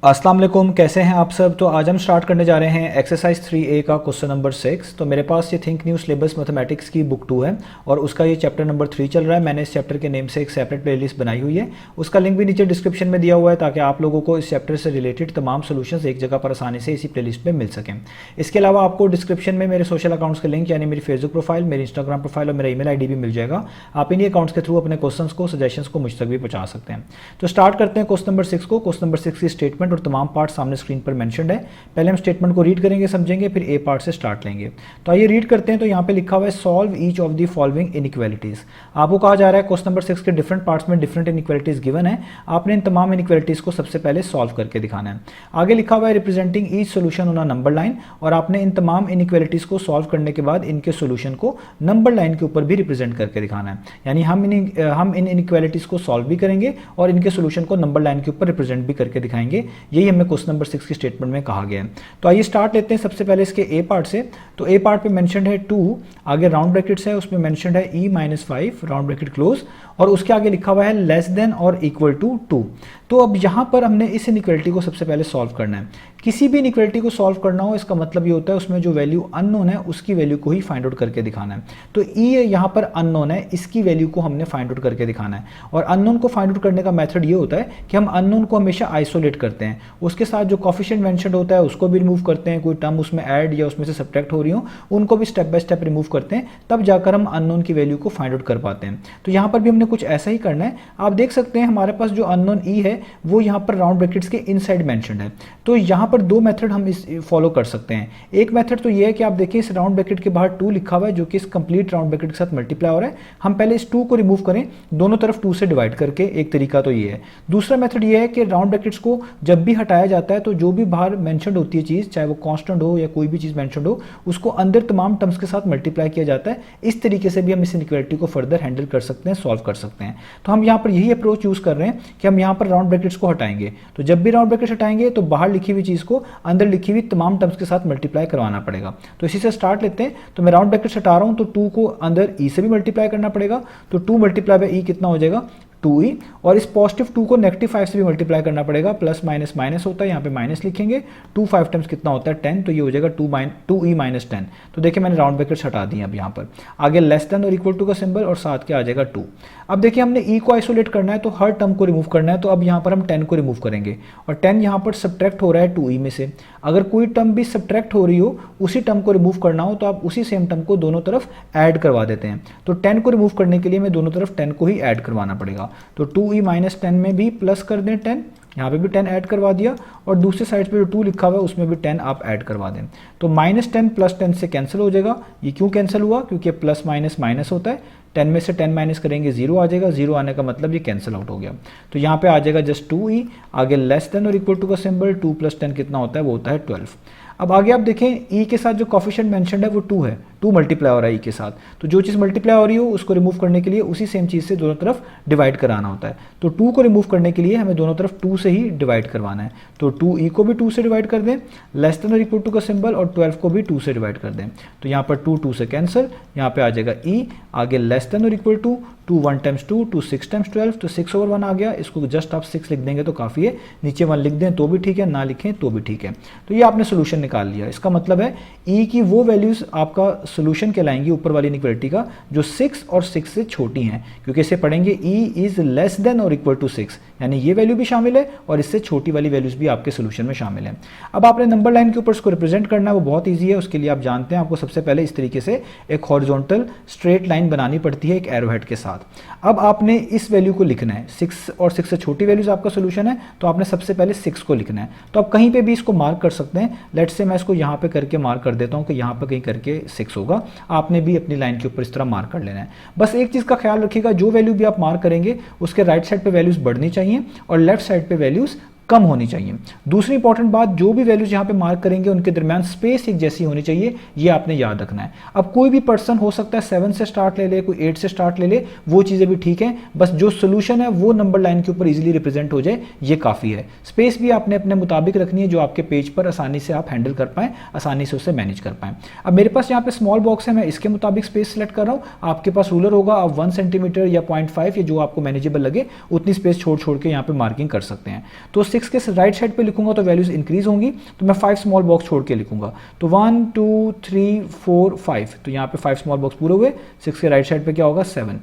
अस्सलाम वालेकुम, कैसे हैं आप सब। तो आज हम स्टार्ट करने जा रहे हैं एक्सरसाइज 3A का क्वेश्चन नंबर 6। तो मेरे पास ये थिंक न्यू सिलेबस मैथमेटिक्स की बुक 2 है और उसका ये चैप्टर नंबर 3 चल रहा है। मैंने इस चैप्टर के नेम से एक सेपरेट प्लेलिस्ट बनाई हुई है, उसका लिंक भी नीचे डिस्क्रिप्शन में दिया हुआ है ताकि आप लोगों को इस चैप्टर से रिलेटेड तमाम सोल्यूशंस एक जगह पर आसानी से इसी प्लेलिस्ट में मिल सकें। इसके अलावा आपको डिस्क्रिप्शन में मेरे सोशल अकाउंट्स के लिंक यानी मेरी फेसबुक प्रोफाइल, मेरी इंस्टाग्राम प्रोफाइल और मेरा ईमेल आईडी भी मिल जाएगा। आप इन्हीं अकाउंट्स के थ्रू अपने क्वेश्चंस को, सजेशंस को मुझ तक भी पहुंचा सकते हैं। तो स्टार्ट करते हैं क्वेश्चन नंबर 6 को। क्वेश्चन नंबर 6 की स्टेटमेंट और तमाम पार्ट सामने स्क्रीन पर मेंशन्ड है। पहले हम स्टेटमेंट को रीड करेंगे, समझेंगे, फिर ए पार्ट से स्टार्ट लेंगे। तो आइए रीड करते हैं। तो यहाँ पे लिखा हुआ है solve each of the following inequalities. आपको कहा जा रहा है क्वेश्चन नंबर 6 के डिफरेंट पार्ट्स में डिफरेंट इनइक्वालिटीज गिवन है, आपने इन तमाम इनइक्वालिटीज को सबसे पहले सॉल्व करके दिखाना है। आगे लिखा हुआ है representing each solution on a number line, और आपने इन तमाम इनइक्वालिटीज को सॉल्व करने के बाद इनके सोल्यूशन को नंबर लाइन के ऊपर भी रिप्रेजेंट करके दिखाना है। यानी हम इन इनइक्वालिटीज को सॉल्व भी करेंगे और इनके सोल्यूशन को नंबर लाइन के ऊपर रिप्रेजेंट भी करके दिखाएंगे। यही हमें क्वेश्चन नंबर 6 की स्टेटमेंट में कहा गया है। तो आइए स्टार्ट लेते हैं सबसे पहले इसके ए पार्ट से। तो ए पार्ट पे मेंशन्ड है 2, आगे राउंड ब्रैकेट्स है, उसमें मेंशन्ड है e-5 राउंड ब्रैकेट क्लोज, और उसके आगे लिखा हुआ है लेस देन और इक्वल टू 2। तो अब यहाँ पर हमने इस इनइक्वालिटी को सबसे पहले सॉल्व करना है। किसी भी इनइक्वालिटी को सॉल्व करना हो, इसका मतलब ये होता है उसमें जो वैल्यू अननोन है उसकी वैल्यू को ही फाइंड आउट करके दिखाना है। तो ई यहाँ पर अननोन है, इसकी वैल्यू को हमने फाइंड आउट करके दिखाना है। और अननोन को फाइंड आउट करने का मेथड ये होता है कि हम अननोन को हमेशा आइसोलेट करते हैं, उसके साथ जो कोफिशिएंट मेंशन्ड होता है उसको भी रिमूव करते हैं, कोई टर्म उसमें ऐड या उसमें से सब्ट्रैक्ट हो रही हो उनको भी स्टेप बाय स्टेप रिमूव करते हैं, तब जाकर हम अननोन की वैल्यू को फाइंड आउट कर पाते हैं। तो यहाँ पर भी हमने कुछ ऐसा ही करना है। आप देख सकते हैं हमारे पास जो अननोन ई है वो यहाँ पर राउंड ब्रैकेट्स के इनसाइड मेंशन्ड है। तो यहाँ पर दो मेथड हम इस फॉलो कर सकते हैं। एक मेथड तो ये है कि आप देखिए इस राउंड ब्रैकेट के बाहर 2 लिखा हुआ है जो कि इस कंप्लीट राउंड ब्रैकेट के साथ मल्टीप्लाई हो रहा है। हम पहले इस 2 को रिमूव करें, दोनों तरफ 2 से डिवाइड करके, एक तरीका तो ये है। दूसरा मेथड ये है कि राउंड ब्रैकेट्स को जब भी हटाया जाता है तो जो भी बाहर मेंशन्ड होती है चीज़, चाहे वो कांस्टेंट हो या कोई भी चीज़ मेंशन्ड हो, उसको अंदर तमाम टर्म्स के साथ मल्टीप्लाई किया जाता है। इस तरीके से भी हम इस इनइक्वालिटी को फर्दर हैंडल कर सकते हैं, सॉल्व कर सकते हैं। तो हम यहाँ पर यही अप्रोच यूज कर रहे हैं कि हम यहाँ पर राउंड ब्रैकेट्स को हटाएंगे। तो जब भी राउंड ब्रैकेट्स हटाएंगे तो बाहर लिखी हुई चीज़ को अंदर लिखी हुई तमाम टर्म्स के साथ मल्टीप्लाई करवाना पड़ेगा। तो इसी से स्टार्ट लेते हैं। तो मैं राउंड ब्रैकेट्स हटा रहा हूँ तो 2 को अंदर ई से भी मल्टीप्लाई करना पड़ेगा। तो 2 मल्टीप्लाई बाय ई कितना हो जाएगा, 2e, और इस पॉजिटिव 2 को नेगेटिव 5 से भी मल्टीप्लाई करना पड़ेगा। प्लस माइनस माइनस होता है, यहाँ पे माइनस लिखेंगे। 2 5 टाइम्स कितना होता है 10, तो ये हो जाएगा 2e माइनस 10। तो देखिए मैंने राउंड ब्रैकेट्स हटा दिए। अब यहाँ पर आगे लेस देन और इक्वल टू का सिंबल और साथ के आ जाएगा 2। अब देखिए हमने e को आइसोलेट करना है तो हर टर्म को रिमूव करना है। तो अब यहाँ पर हम 10 को रिमूव करेंगे और 10 यहाँ पर सब्ट्रैक्ट हो रहा है 2e में से। अगर कोई टर्म भी सब्ट्रैक्ट हो रही हो, उसी टर्म को रिमूव करना हो, तो आप उसी सेम टर्म को दोनों तरफ ऐड करवा देते हैं। तो 10 को रिमूव करने के लिए मैं दोनों तरफ 10 को ही ऐड करवाना पड़ेगा। तो 2e माइनस 10 में भी प्लस कर दें 10, यहाँ पे भी 10 ऐड करवा दिया, और दूसरे साइड पे जो 2 लिखा हुआ है उसमें भी 10 आप ऐड करवा दें। तो माइनस 10 प्लस 10 से कैंसिल हो जाएगा। ये क्यों कैंसिल हुआ, क्योंकि प्लस माइनस माइनस होता है। 10 में से 10 माइनस करेंगे 0 आ जाएगा, 0 आने का मतलब ये कैंसिल आउट हो गया। तो यहाँ पे आ जाएगा जस्ट 2e, आगे लेस देन और इक्वल टू का सिंबल, 2 + 10 कितना होता है, वो होता है 12। अब आगे आप देखें ई के साथ जो कोफिशिएंट मेंशन्ड है वो 2 है, 2 मल्टीप्लाई हो रहा है ई के साथ। तो जो चीज़ मल्टीप्लाई हो रही हो उसको रिमूव करने के लिए उसी सेम चीज़ से दोनों तरफ डिवाइड कराना होता है। तो 2 को रिमूव करने के लिए हमें दोनों तरफ 2 से ही डिवाइड करवाना है। तो 2e को भी 2 से डिवाइड कर दें, लेस देन और इक्वल टू का सिंबल, और 12 को भी 2 से डिवाइड कर दें। तो यहाँ पर 2 से कैंसिल, यहाँ पे आ जाएगा e, आगे लेस देन और इक्वल टू 2 1 टाइम्स 2 2 6 टाइम्स 12, तो 6/1 आ गया। इसको जस्ट आप 6 लिख देंगे तो काफ़ी है, नीचे 1 लिख दें तो भी ठीक है, ना लिखें तो भी ठीक है। तो ये आपने सोल्यूशन निकाल लिया। इसका मतलब है e की वो वैल्यूज आपका सोल्यूशन कहलाएंगी ऊपर वाली इनइक्वालिटी का जो 6 और 6 से छोटी हैं, क्योंकि इसे पढ़ेंगे e इज लेस देन और इक्वल टू 6, यानी ये वैल्यू भी शामिल है और इससे छोटी वाली वैल्यूज भी आपके सोल्यूशन में शामिल है। अब आपने नंबर लाइन के ऊपर इसको रिप्रेजेंट करना है, वो बहुत ईजी है। उसके लिए आप जानते हैं आपको सबसे पहले इस तरीके से एक हॉरिजॉन्टल स्ट्रेट लाइन बनानी पड़ती है एक एरो हेड के साथ। अब आपने इस वैल्यू को लिखना है, 6 और 6 से छोटी वैल्यूज आपका सोल्यूशन है, तो आपने सबसे पहले 6 को लिखना है। तो आप कहीं पे भी इसको मार्क कर सकते हैं। लेट्स से मैं इसको यहाँ पे करके मार्क कर देता हूँ कि यहाँ पे कहीं करके 6 होगा। आपने भी अपनी लाइन के ऊपर इस तरह मार्क कर लेना है। बस एक चीज़ का ख्याल रखिएगा, जो वैल्यू भी आप मार्क करेंगे उसके राइट साइड पे वैल्यूज बढ़नी चाहिए और लेफ्ट साइड पे वैल्यूज कम होनी चाहिए। दूसरी इंपॉर्टेंट बात, जो भी वैल्यूज यहाँ पे मार्क करेंगे उनके दरमियान स्पेस एक जैसी होनी चाहिए, ये आपने याद रखना है। अब कोई भी पर्सन हो सकता है 7 से स्टार्ट ले ले, कोई 8 से स्टार्ट ले ले, वो चीज़ें भी ठीक है, बस जो सोल्यूशन है वो नंबर लाइन के ऊपर इजीली रिप्रेजेंट हो जाए, ये काफ़ी है। स्पेस भी आपने अपने मुताबिक रखनी है, जो आपके पेज पर आसानी से आप हैंडल कर पाएँ, आसानी से उसे मैनेज कर पाएँ। अब मेरे पास यहाँ पे स्मॉल बॉक्स है, मैं इसके मुताबिक स्पेस सेलेक्ट कर रहा हूँ। आपके पास रूलर होगा, आप 1 सेंटीमीटर या 0.5 या जो आपको मैनेजेबल लगे उतनी स्पेस छोड़ छोड़ के यहाँ पे मार्किंग कर सकते हैं। तो 6 6 के राइट साइड पे लिखूंगा तो वैल्यूज इंक्रीज होंगी, तो मैं 5 स्मॉल बॉक्स छोड़ के लिखूंगा। तो 1 2 3 4 5, तो यहाँ पे 5 स्मॉल बॉक्स पूरे हुए, 6 के राइट साइड पे क्या होगा 7।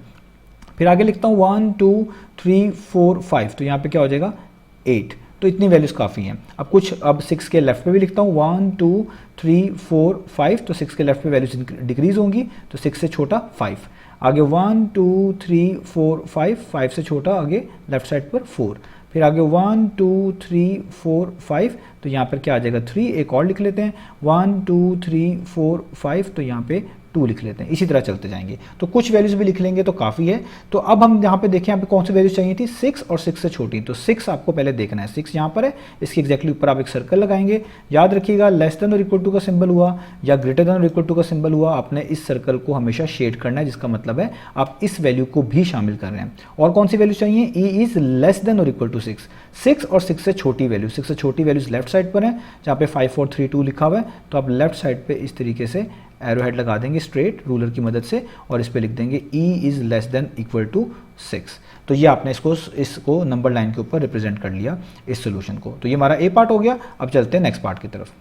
फिर आगे लिखता हूँ 1 2 3 4 5, तो यहाँ पे क्या हो जाएगा 8। तो इतनी वैल्यूज काफ़ी हैं। अब कुछ अब 6 के लेफ्ट पे भी लिखता हूँ 1 2 3 4 5, तो 6 के लेफ्ट पे वैल्यूज डिक्रीज होंगी, तो 6 से छोटा 5। आगे 1 2 3 4 5, 5 से छोटा आगे लेफ्ट साइड पर 4। फिर आगे 1 2 3 4 5, तो यहाँ पर क्या आ जाएगा 3। एक और लिख लेते हैं 1 2 3 4 5, तो यहाँ पे 2 लिख लेते हैं। इसी तरह चलते जाएंगे, तो कुछ वैल्यूज भी लिख लेंगे तो काफ़ी है। तो अब हम यहाँ पे देखें, यहाँ पे कौन सी वैल्यूज चाहिए थी, 6 और 6 से छोटी। तो 6 आपको पहले देखना है, 6 यहाँ पर है, इसके एक्जैक्टली ऊपर आप एक सर्कल लगाएंगे। याद रखिएगा लेस देन और इक्वल टू का सिंबल हुआ या ग्रेटर देन और इक्वल टू का सिंबल हुआ, आपने इस सर्कल को हमेशा शेड करना है, जिसका मतलब है आप इस वैल्यू को भी शामिल कर रहे हैं। और कौन सी वैल्यू चाहिए, ई इज लेस देन और इक्वल टू 6। 6 और 6 से छोटी वैल्यू, 6 से छोटी वैल्यूज लेफ्ट साइड पर है, जहाँ पे 5 4 3 2 लिखा हुआ है, तो आप लेफ्ट साइड पे इस तरीके से एरो हेड लगा देंगे स्ट्रेट रूलर की मदद से, और इस पे लिख देंगे E is less than equal to 6। तो ये आपने इसको नंबर लाइन के ऊपर रिप्रेजेंट कर लिया इस सोल्यूशन को। तो ये हमारा ए पार्ट हो गया। अब चलते हैं नेक्स्ट पार्ट की तरफ।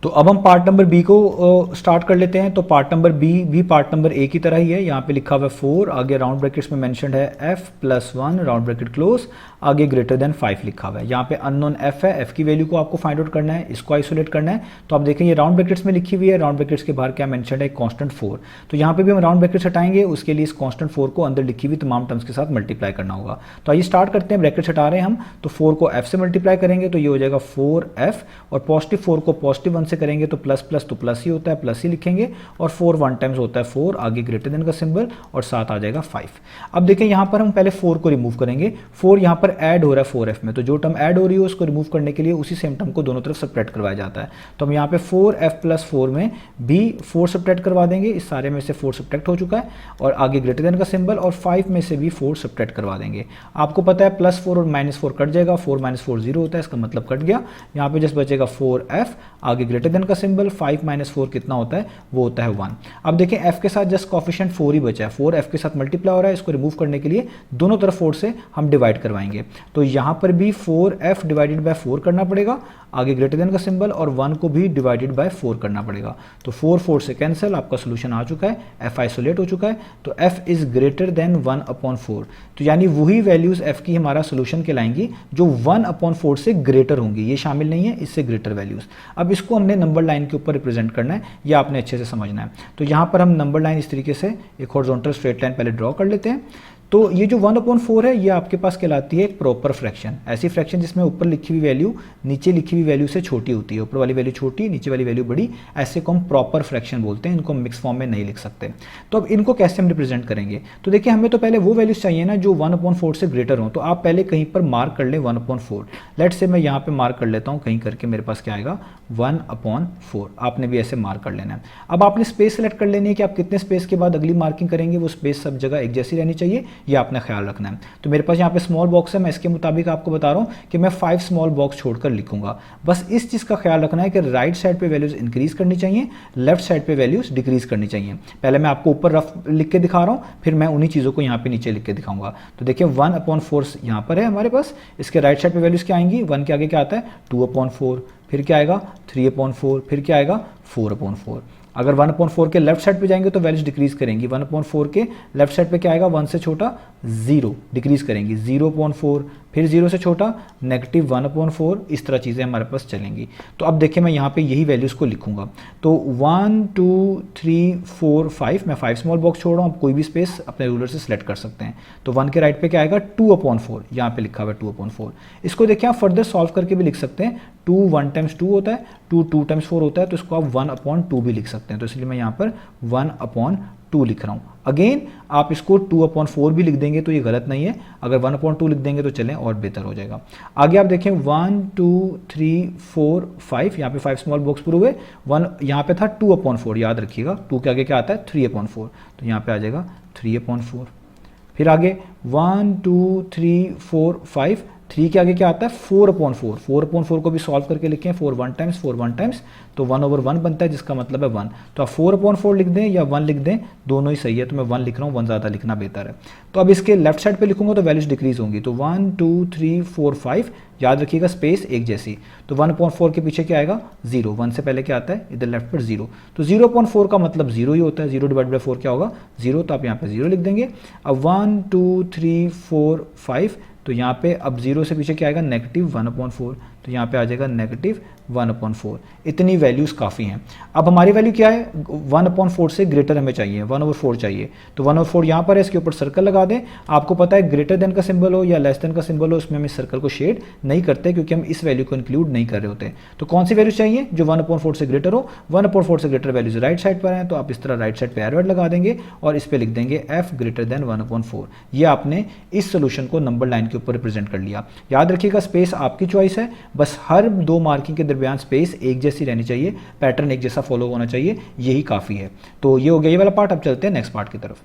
तो अब हम पार्ट नंबर बी को स्टार्ट कर लेते हैं। तो पार्ट नंबर बी भी पार्ट नंबर ए की तरह ही है। यहाँ पे लिखा हुआ है 4, आगे राउंड ब्रैकेट्स में मेंशन्ड है f+1 राउंड ब्रैकेट क्लोज, आगे ग्रेटर देन 5 लिखा हुआ है। यहाँ पे अननोन f है, f की वैल्यू को आपको फाइंड आउट करना है, इसको आइसोलेट करना है। तो आप देखें ये राउंड ब्रैकेट्स में लिखी हुई है, राउंड ब्रैकेट्स के बाहर क्या मेंशन्ड है, कांस्टेंट 4। तो यहाँ पे भी हम राउंड ब्रैकेट्स हटाएंगे, उसके लिए इस कांस्टेंट 4 को अंदर लिखी हुई तमाम टर्म्स के साथ मल्टीप्लाई करना होगा। तो आइए स्टार्ट करते हैं। ब्रैकेट्स हटा रहे हैं हम, तो 4 को f से मल्टीप्लाई करेंगे तो ये हो जाएगा 4f, और पॉजिटिव 4 को पॉजिटिव 1 से करेंगे तो प्लस प्लस तो प्लस ही होता है, प्लस ही लिखेंगे, और 4 1 टाइम्स होता है 4, आगे ग्रेटर देन का सिंबल, और साथ आ जाएगा 5। अब देखें यहाँ पर हम पहले 4 को रिमूव करेंगे। 4 यहाँ पर ऐड हो रहा है 4f में, तो जो टर्म ऐड हो रही है उसको रिमूव करने के लिए उसी सेम टर्म को दोनों तरफ सब्ट्रैक्ट करवाया जाता है। तो हम यहाँ पे 4f+4 में भी 4 सब्ट्रैक्ट करवा देंगे। इस सारे में से 4 सब्ट्रैक्ट हो चुका है, और आगे ग्रेटर देन का सिंबल, और 5 में से भी 4 सब्ट्रैक्ट करवा देंगे। आपको पता है +4 और -4 कट जाएगा, 4 - 4 0 होता है, इसका मतलब कट गया। यहाँ पे जस्ट बचेगा 4f, आगे ग्रेटर देन का सिंबल, 5 - 4 कितना होता है, वो होता है 1। अब देखें f के साथ जस्ट कोफिशिएंट 4 ही बचा है, 4 f के साथ मल्टीप्लाई हो रहा है। इसको रिमूव करने के लिए दोनों तरफ 4 से हम डिवाइड करवाएंगे। तो यहाँ पर भी 4f डिवाइडेड बाय 4 करना पड़ेगा, आगे ग्रेटर देन का सिंबल, और 1 को भी डिवाइडेड बाय 4 करना पड़ेगा। तो 4 4 से कैंसिल, आपका सोल्यूशन आ चुका है, f आइसोलेट हो चुका है। तो f इज ग्रेटर देन 1/4। तो यानी वही वैल्यूज f की हमारा सोल्यूशन कहलाएंगी जो 1/4 से ग्रेटर होंगी। ये शामिल नहीं है, इससे ग्रेटर वैल्यूज। अब इसको हमने नंबर लाइन के ऊपर रिप्रेजेंट करना है, ये आपने अच्छे से समझना है। तो यहाँ पर हम नंबर लाइन इस तरीके से एक हॉरिजॉन्टल स्ट्रेट लाइन पहले ड्रॉ कर लेते हैं। तो ये जो 1/4 है, ये आपके पास कहलाती है एक प्रॉपर फ्रैक्शन। ऐसी फ्रैक्शन जिसमें ऊपर लिखी हुई वैल्यू नीचे लिखी हुई वैल्यू से छोटी होती है, ऊपर वाली वैल्यू छोटी, नीचे वाली वैल्यू बड़ी, ऐसे को हम प्रॉपर फ्रैक्शन बोलते हैं। इनको हम मिक्स फॉर्म में नहीं लिख सकते। तो अब इनको कैसे हम रिप्रेजेंट करेंगे, तो देखिए हमें तो पहले वो वैल्यूज चाहिए ना जो 1/4 से ग्रेटर हो। तो आप पहले कहीं पर मार्क कर लें 1/4। लेट से मैं यहाँ पे मार्क कर लेता हूँ कहीं करके, मेरे पास क्या आएगा 1/4। आपने भी ऐसे मार्क कर लेना है। अब आपने स्पेस सेलेक्ट कर लेनी है कि आप कितने स्पेस के बाद अगली मार्किंग करेंगे, वो स्पेस सब जगह एक जैसी रहनी चाहिए, ये आपने ख्याल रखना है। तो मेरे पास यहाँ पे स्मॉल बॉक्स है, मैं इसके मुताबिक आपको बता रहा हूँ कि मैं 5 स्मॉल बॉक्स छोड़कर लिखूंगा। बस इस चीज़ का ख्याल रखना है कि राइट साइड पे वैल्यूज इंक्रीज करनी चाहिए, लेफ्ट साइड पे वैल्यूज डिक्रीज करनी चाहिए। पहले मैं आपको ऊपर रफ लिख के दिखा रहा हूँ, फिर मैं उन्हीं चीज़ों को यहाँ पे नीचे लिख के दिखाऊंगा। तो देखिए 1/4 यहाँ पर है हमारे पास, इसके राइट साइड पे वैल्यूज क्या आएंगी, 1 के आगे क्या आता है 2/4, फिर क्या आएगा 3/4, फिर क्या आएगा 4/4। अगर 1/4 के लेफ्ट साइड पे जाएंगे तो वैल्यूज डिक्रीज करेंगी। 1/4 के लेफ्ट साइड पे क्या आएगा, 1 से छोटा 0 डिक्रीज करेंगी, 0/4, फिर 0 से छोटा -1/4, इस तरह चीज़ें हमारे पास चलेंगी। तो अब देखिए मैं यहाँ पे यही वैल्यूज़ को लिखूंगा। तो 1 2 3 4 5, मैं 5 स्मॉल बॉक्स छोड़ रहा हूँ, आप कोई भी स्पेस अपने रूलर से सिलेक्ट कर सकते हैं। तो 1 के राइट पे क्या आएगा 2/4, यहाँ पे लिखा हुआ है 2/4। इसको देखिए आप फर्दर सॉल्व करके भी लिख सकते हैं। 2 1 टाइम्स 2 होता है, 2 2 टाइम्स 4 होता है, तो इसको आप 1/2 भी लिख सकते हैं। तो इसलिए मैं यहाँ पर 1/2 लिख रहा हूँ। अगेन आप इसको 2/4 भी लिख देंगे तो ये गलत नहीं है, अगर 1/2 लिख देंगे तो चलें और बेहतर हो जाएगा। आगे आप देखें 1 2 3 4 5, यहाँ पे 5 स्मॉल बॉक्स पूरे हुए। 1 यहाँ पे था 2/4, याद रखिएगा 2 के आगे क्या आता है 3/4, तो यहाँ पे आ जाएगा 3/4। फिर आगे 1 2 3 4 5, 3 के आगे क्या आता है 4/4, 4/4 को भी सॉल्व करके लिखें, 4 1 टाइम्स 4 1 टाइम्स, तो 1/1 बनता है जिसका मतलब है 1। तो आप 4/4 लिख दें या 1 लिख दें, दोनों ही सही है, तो मैं 1 लिख रहा हूँ, 1 ज़्यादा लिखना बेहतर है। तो अब इसके लेफ्ट साइड पे लिखूंगा तो वैल्यूज डिक्रीज होंगी, तो 1 2 3 4 5, याद रखिएगा स्पेस एक जैसी। तो 1/4 के पीछे क्या आएगा 0, 1 से पहले क्या आता है इधर लेफ्ट पर 0, तो 0/4 का मतलब 0 ही होता है, 0 डिवाइड बाई 4 क्या होगा 0, तो आप यहाँ पे 0 लिख देंगे। अब 1 2 3 4 5, तो यहाँ पे अब 0 से पीछे क्या आएगा -1/4, तो यहाँ पे आ जाएगा -1/4। इतनी वैल्यूज़ काफ़ी हैं। अब हमारी वैल्यू क्या है 1/4 से ग्रेटर हमें चाहिए, 1/4 चाहिए, तो 1/4 यहाँ पर है, इसके ऊपर सर्कल लगा दें। आपको पता है ग्रेटर देन का सिंबल हो या लेस देन का सिंबल हो, उसमें हम इस सर्कल को शेड नहीं करते क्योंकि हम इस वैल्यू को इंक्लूड नहीं कर रहे होते। तो कौन सी वैल्यू चाहिए जो 1/4 से ग्रेटर हो, 1/4 से ग्रेटर वैल्यूज राइट साइड पर हैं, तो आप इस तरह राइट साइड पर एरो लगा देंगे और इस पर लिख देंगे f ग्रेटर देन 1/4। ये आपने इस सोल्यूशन को नंबर लाइन के ऊपर रिप्रेजेंट कर लिया। याद रखिएगा स्पेस आपकी चॉइस है, बस हर 2 मार्किंग के दरमियान स्पेस एक जैसी रहनी चाहिए, पैटर्न एक जैसा फॉलो होना चाहिए, यही काफ़ी है। तो ये हो गया ये वाला पार्ट। अब चलते हैं नेक्स्ट पार्ट की तरफ।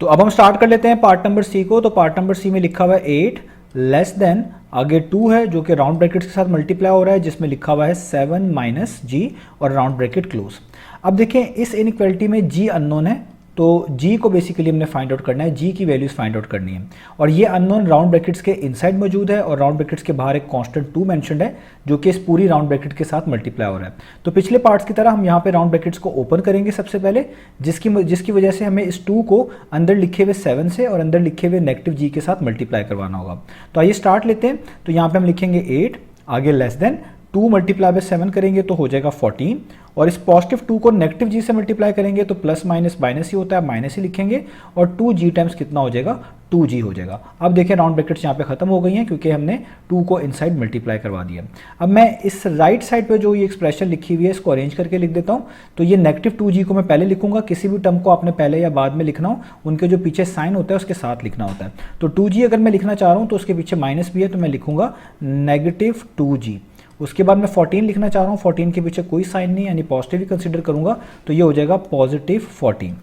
तो अब हम स्टार्ट कर लेते हैं पार्ट नंबर सी को। तो पार्ट नंबर सी में लिखा हुआ है 8 लेस देन, आगे 2 है जो कि राउंड ब्रैकेट्स के साथ मल्टीप्लाई हो रहा है, जिसमें लिखा हुआ है 7 माइनस जी और राउंड ब्रैकेट क्लोज। अब देखें इस इनइक्वालिटी में जी अननोन है, तो g को बेसिकली हमने फाइंड आउट करना है, g की वैल्यूज फाइंड आउट करनी है, और ये अननोन राउंड ब्रैकेट्स के इनसाइड मौजूद है और राउंड ब्रैकेट्स के बाहर एक कांस्टेंट 2 मेंशन्ड है जो कि इस पूरी राउंड ब्रैकेट के साथ मल्टीप्लाई हो रहा है। तो पिछले पार्ट्स की तरह हम यहाँ पे राउंड ब्रैकेट्स को ओपन करेंगे सबसे पहले, जिसकी वजह से हमें इस 2 को अंदर लिखे हुए 7 से और अंदर लिखे हुए नेगेटिव g के साथ मल्टीप्लाई करवाना होगा। तो आइए स्टार्ट लेते हैं। तो यहाँ पे हम लिखेंगे 8, आगे लेस देन 2 मल्टीप्लाई बाय 7 करेंगे तो हो जाएगा 14, और इस पॉजिटिव 2 को नेगेटिव जी से मल्टीप्लाई करेंगे तो प्लस माइनस माइनस ही होता है, माइनस ही लिखेंगे, और 2g टाइम्स कितना हो जाएगा 2g हो जाएगा। अब देखें राउंड ब्रैकेट्स यहाँ पे खत्म हो गई हैं क्योंकि हमने 2 को इनसाइड मल्टीप्लाई करवा दिया। अब मैं इस राइट साइड पे जो ये एक्सप्रेशन लिखी हुई है इसको अरेंज करके लिख देता हूँ। तो ये नेगेटिव 2g को मैं पहले लिखूंगा, किसी भी टर्म को आपने पहले या बाद में लिखना हो उनके जो पीछे साइन होता है उसके साथ लिखना होता है। तो 2g अगर मैं लिखना चाह रहा हूँ तो उसके पीछे माइनस भी है, तो मैं लिखूंगा -2g। उसके बाद मैं 14 लिखना चाह रहा हूँ, 14 के पीछे कोई साइन नहीं, यानी पॉजिटिव ही कंसीडर करूंगा, तो ये हो जाएगा +14।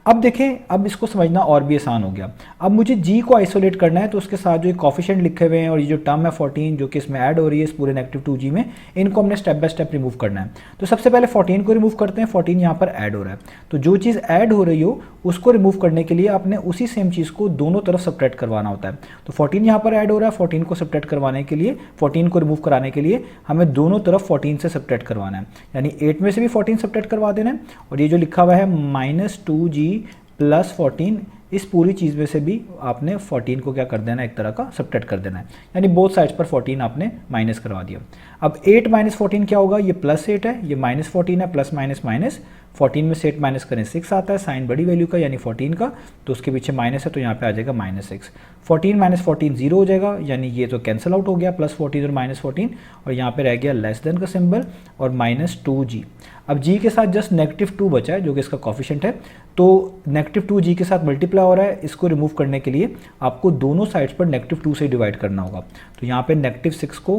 अब देखें अब इसको समझना और भी आसान हो गया। अब मुझे g को आइसोलेट करना है, तो उसके साथ जो कॉफिशिएंट लिखे हुए हैं और ये जो टर्म है 14 जो कि इसमें ऐड हो रही है इस पूरे -2g में, इनको हमने स्टेप बाय स्टेप रिमूव करना है। तो सबसे पहले 14 को रिमूव करते हैं, 14 यहाँ पर ऐड हो रहा है, तो जो चीज़ ऐड हो रही हो उसको रिमूव करने के लिए आपने उसी सेम चीज़ को दोनों तरफ सब्ट्रैक्ट करवाना होता है। तो 14 यहाँ पर ऐड हो रहा है, 14 को सब्ट्रैक्ट करवाने के लिए, 14 को रिमूव कराने के लिए हमें दोनों तरफ 14 से सब्ट्रैक्ट करवाना है, यानी 8 में से भी 14 सब्ट्रैक्ट करवा देना है, और ये जो लिखा हुआ है -2g + 14, इस पूरी चीज़ में से भी आपने 14 को क्या कर देना है एक तरह का सब्ट्रैक्ट कर देना है, यानी बोथ साइड्स पर 14 आपने माइनस करवा दिया। अब 8 - 14 क्या होगा, ये +8 है, ये -14 है, प्लस माइनस माइनस, 14 में से 8 माइनस करें 6 आता है, साइन बड़ी वैल्यू का यानी 14 का, तो उसके पीछे माइनस है तो यहाँ पे आ जाएगा -6। 14 - 14 0 हो जाएगा, यानी ये तो कैंसिल आउट हो गया, +14 और -14, और यहाँ पे रह गया लेस देन का सिंबल और -2g। अब g के साथ जस्ट -2 बचा है जो कि इसका कॉफिशिएंट है, तो -2g के साथ मल्टीप्लाई हो रहा है, इसको रिमूव करने के लिए आपको दोनों साइड्स पर -2 से डिवाइड करना होगा। तो यहाँ पे -6 को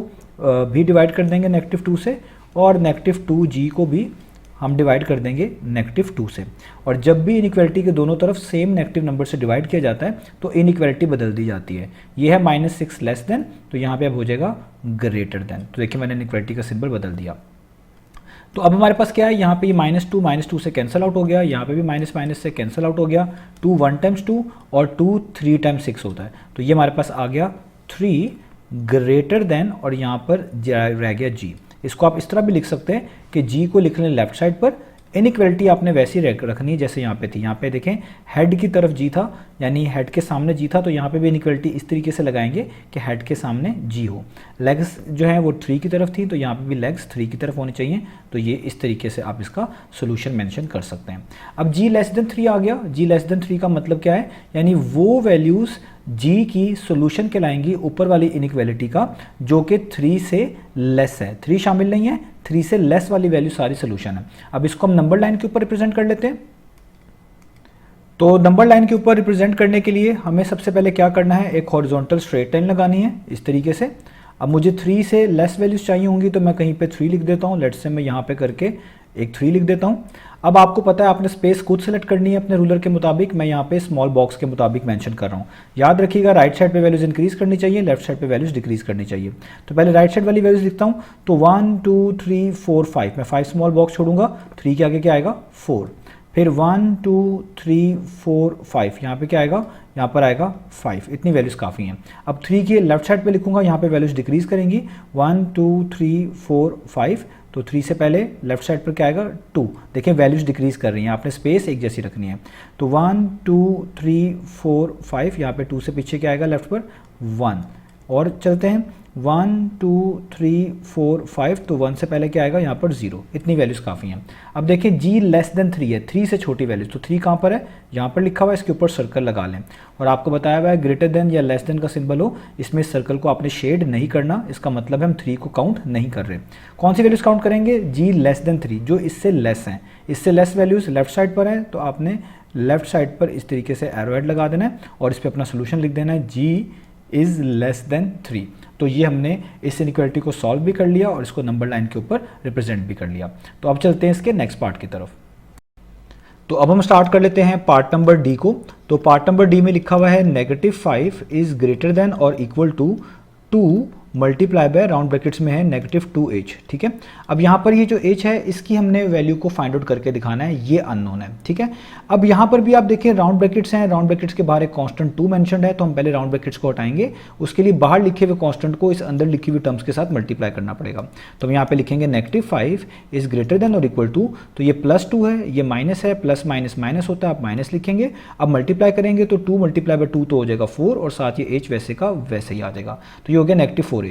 भी डिवाइड कर देंगे -2 से, और -2g को भी हम डिवाइड कर देंगे -2 से। और जब भी इनइक्वालिटी के दोनों तरफ सेम नेगेटिव नंबर से डिवाइड किया जाता है तो इनइक्वालिटी बदल दी जाती है। ये है -6 लेस देन, तो यहाँ पे अब हो जाएगा ग्रेटर देन। तो देखिए मैंने इनइक्वालिटी का सिंबल बदल दिया। तो अब हमारे पास क्या है, यहाँ पे ये -2 से कैंसिल आउट हो गया, यहाँ पे भी माइनस से कैंसिल आउट हो गया, 2 1 टाइम्स 2 और 2 3 टाइम्स 6 होता है, तो ये हमारे पास आ गया 3 ग्रेटर देन, और यहाँ पर रह गया g। इसको आप इस तरह भी लिख सकते हैं कि g को लिख लें लेफ्ट साइड पर, इनइक्वालिटी आपने वैसी रखनी है जैसे यहाँ पे थी। यहाँ पे देखें हेड की तरफ जी था, यानी हेड के सामने जी था, तो यहाँ पे भी इनइक्वालिटी इस तरीके से लगाएंगे कि हेड के सामने जी हो। लेग्स जो है वो 3 की तरफ थी, तो यहाँ पे भी लेग्स 3 की तरफ होनी चाहिए, तो ये इस तरीके से आप इसका सोल्यूशन मेंशन कर सकते हैं। अब g लेस देन 3 आ गया, g लेस देन 3 का मतलब क्या है, यानी वो वैल्यूज़ g की सोल्यूशन कहलाएंगी ऊपर वाली इनइक्वालिटी का जो कि 3 से लेस है, 3 शामिल नहीं है, 3 से लेस वाली वैल्यू सारी सोल्यूशन है। अब इसको हम नंबर लाइन के ऊपर रिप्रेजेंट कर लेते हैं। तो नंबर लाइन के ऊपर रिप्रेजेंट करने के लिए हमें सबसे पहले क्या करना है, एक हॉरिजॉन्टल स्ट्रेट लाइन लगानी है इस तरीके से। अब मुझे 3 से लेस वैल्यूज चाहिए होंगी, तो मैं कहीं पे 3 लिख देता हूँ, लेट्स से मैं यहाँ पे करके एक 3 लिख देता हूँ। अब आपको पता है आपने स्पेस खुद सेलेक्ट करनी है अपने रूलर के मुताबिक, मैं यहाँ पे स्मॉल बॉक्स के मुताबिक मेंशन कर रहा हूँ। याद रखिएगा राइट साइड पे वैल्यूज इंक्रीज करनी चाहिए, लेफ्ट साइड पे वैल्यूज डिक्रीज करनी चाहिए। तो पहले राइट साइड वाली वैल्यूज लिखता हूँ, तो 1 2 3 4 5, मैं 5 स्मॉल बॉक्स छोड़ूंगा, 3 के आगे क्या आएगा 4, फिर 1 2 3 4 5, यहाँ पे क्या आएगा, यहाँ पर आएगा 5, इतनी वैल्यूज काफ़ी हैं। अब 3 की लेफ्ट साइड पे लिखूंगा, यहाँ पे वैल्यूज डिक्रीज करेंगी, 1 2 3 4 5, तो 3 से पहले लेफ्ट साइड पर क्या आएगा 2, देखिए वैल्यूज डिक्रीज कर रही हैं, आपने स्पेस एक जैसी रखनी है। तो 1 2 3 4 5, यहाँ पे 2 से पीछे क्या आएगा लेफ्ट पर 1, और चलते हैं 1 2 3 4 5, तो 1 से पहले क्या आएगा यहाँ पर 0, इतनी वैल्यूज़ काफ़ी हैं। अब देखिए g लेस देन 3 है, 3 से छोटी वैल्यूज, तो 3 कहाँ पर है, यहाँ पर लिखा हुआ है, इसके ऊपर सर्कल लगा लें। और आपको बताया हुआ है ग्रेटर देन या लेस देन का सिंबल हो, इसमें सर्कल को आपने शेड नहीं करना, इसका मतलब है हम 3 को काउंट नहीं कर रहे। कौन सी वैल्यूज़ काउंट करेंगे, g लेस देन 3, जो इससे लेस हैं, इससे लेस वैल्यूज़ लेफ्ट साइड पर है, तो आपने लेफ्ट साइड पर इस तरीके से एरो हेड लगा देना है और इस पर अपना सोल्यूशन लिख देना है, g इज़ लेस देन 3। तो ये हमने इस इनइक्वालिटी को सॉल्व भी कर लिया और इसको नंबर लाइन के ऊपर रिप्रेजेंट भी कर लिया। तो अब चलते हैं इसके नेक्स्ट पार्ट की तरफ। तो अब हम स्टार्ट कर लेते हैं पार्ट नंबर डी को। तो पार्ट नंबर डी में लिखा हुआ है -5 इज ग्रेटर देन और equal to 2 multiply by round brackets में है -2h। ठीक है, अब यहाँ पर ये जो h है इसकी हमने वैल्यू को फाइंड आउट करके दिखाना है, ये अननोन है। ठीक है, अब यहाँ पर भी आप देखिए राउंड ब्रैकेट्स हैं, राउंड ब्रैकेट्स के बाहर एक कांस्टेंट 2 मेंशन्ड है, तो हम पहले राउंड ब्रैकेट्स को हटाएंगे, उसके लिए बाहर लिखे हुए कांस्टेंट को इस अंदर लिखी हुई टर्म्स के साथ मल्टीप्लाई करना पड़ेगा। तो हम यहाँ पे लिखेंगे -5 इज ग्रेटर देन और इक्वल टू, तो ये +2 है, ये माइनस है, प्लस माइनस माइनस होता है, आप माइनस लिखेंगे। अब मल्टीप्लाई करेंगे तो 2 मल्टीप्लाई बाय 2 तो हो जाएगा 4, और साथ ये h वैसे का वैसे ही आ जाएगा, तो ये हो गया -4h।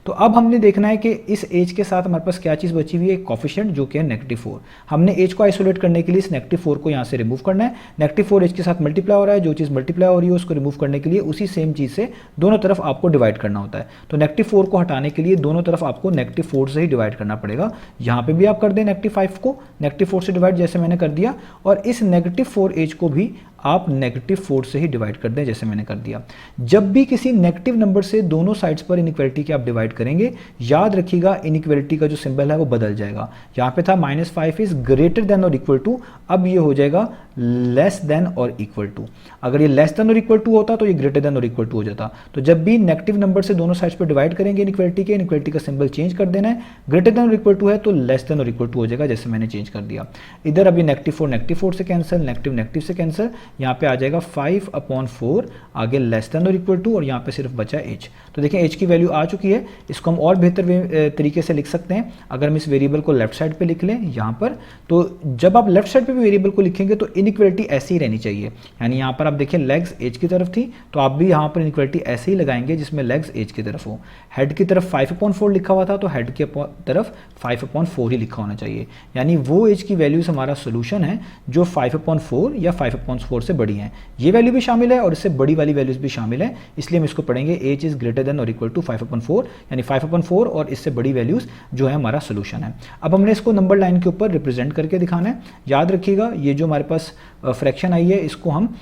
तो अब हमने देखना है कि इस एज के साथ हमारे पास क्या चीज़ बची हुई है, कोफिशिएंट जो कि है -4। हमने एज को आइसोलेट करने के लिए इस -4 को यहाँ से रिमूव करना है। -4 एज के साथ मल्टीप्लाई हो रहा है, जो चीज़ मल्टीप्लाई हो रही है उसको रिमूव करने के लिए उसी सेम चीज़ से दोनों तरफ आपको डिवाइड करना होता है। तो -4 को हटाने के लिए दोनों तरफ आपको -4 से ही डिवाइड करना पड़ेगा। यहाँ पे भी आप कर दें -5 को -4 से डिवाइड, जैसे मैंने कर दिया, और इस -4 एज को भी आप -4 से ही डिवाइड कर दें, जैसे मैंने कर दिया। जब भी किसी नेगेटिव नंबर से दोनों साइड्स पर इनइक्वालिटी के आप डिवाइड करेंगे, याद रखिएगा इनइक्वालिटी का जो सिंबल है वो बदल जाएगा। यहाँ पे था -5 इज ग्रेटर देन और इक्वल टू, अब ये हो जाएगा लेस देन और इक्वल टू। अगर ये लेस देन और इक्वल टू होता तो ये ग्रेटर देन और इक्वल टू हो जाता। तो जब भी नेगेटिव नंबर से दोनों साइड्स पर डिवाइड करेंगे इनइक्वालिटी का सिंबल चेंज कर देना है। ग्रेटर देन और इक्वल टू है तो लेस देन और इक्वल टू हो जाएगा, जैसे मैंने चेंज कर दिया। इधर अभी -4 से कैंसिल, नेगेटिव से कैंसिल, यहाँ पे आ जाएगा 5/4, आगे लेस देन और इक्वल टू, और यहाँ पे सिर्फ बचा h। तो देखें h की वैल्यू आ चुकी है। इसको हम और बेहतर तरीके से लिख सकते हैं। अगर हम इस वेरिएबल को लेफ्ट साइड पे लिख लें यहाँ पर, तो जब आप लेफ्ट साइड पे भी वेरिएबल को लिखेंगे तो इनइक्वालिटी ऐसी ही रहनी चाहिए। यानी यहाँ पर आप देखिए लेग्स h की तरफ थी, तो आप भी यहाँ पर इनइक्वालिटी ऐसे ही लगाएंगे जिसमें लेग्स h की तरफ हो। हेड की तरफ 5/4 लिखा हुआ था, तो हेड की तरफ 5/4 ही लिखा होना चाहिए। यानी वो h की वैल्यूज हमारा सोल्यूशन है जो 5/4 या 5/4 से बड़ी है। ये वैल्यू भी शामिल है और इससे बड़ी वाली वैल्यूज भी शामिल है, इसलिए हम इसको पढ़ेंगे h इज ग्रेटर देन और इक्वल टू 5/4, यानी 5/4 और इससे बड़ी वैल्यूज जो है हमारा सोल्यूशन है। अब हमने इसको नंबर लाइन के ऊपर रिप्रेजेंट करके दिखाना है। याद रखिएगा ये जो हमारे पास फ्रैक्शन आई है इसको हम